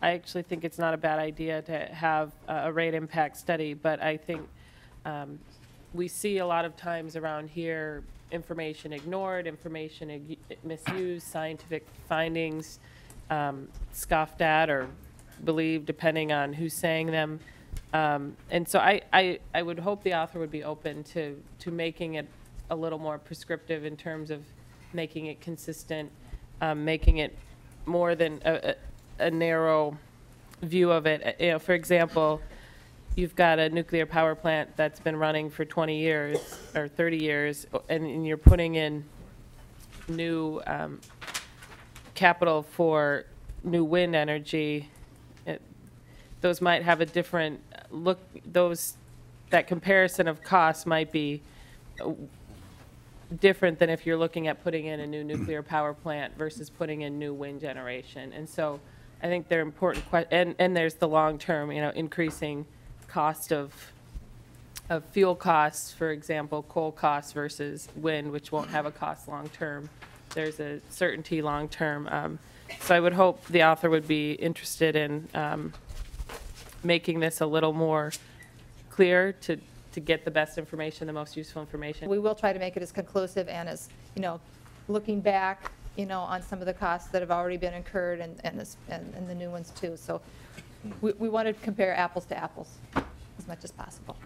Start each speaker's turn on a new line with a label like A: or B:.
A: I actually think it's not a bad idea to have a rate impact study, but I think we see a lot of times around here information ignored, information misused, scientific findings scoffed at or believed, depending on who's saying them. And so I would hope the author would be open to making it a little more prescriptive in terms of making it consistent, making it more than a narrow view of it. You know, for example, you've got a nuclear power plant that's been running for 20 years or 30 years, and you're putting in new capital for new wind energy. Those might have a different look. That comparison of costs might be different than if you're looking at putting in a new nuclear power plant versus putting in new wind generation. And so I think they're important. And there's the long term, you know, increasing cost of fuel costs, for example, coal costs versus wind, which won't have a cost long term. There's a certainty long term. So I would hope the author would be interested in making this a little more clear to get the best information, the most useful information.
B: We will try to make it as conclusive and as, you know, looking back, you know, on some of the costs that have already been incurred and the new ones too. So we want to compare apples to apples as much as possible.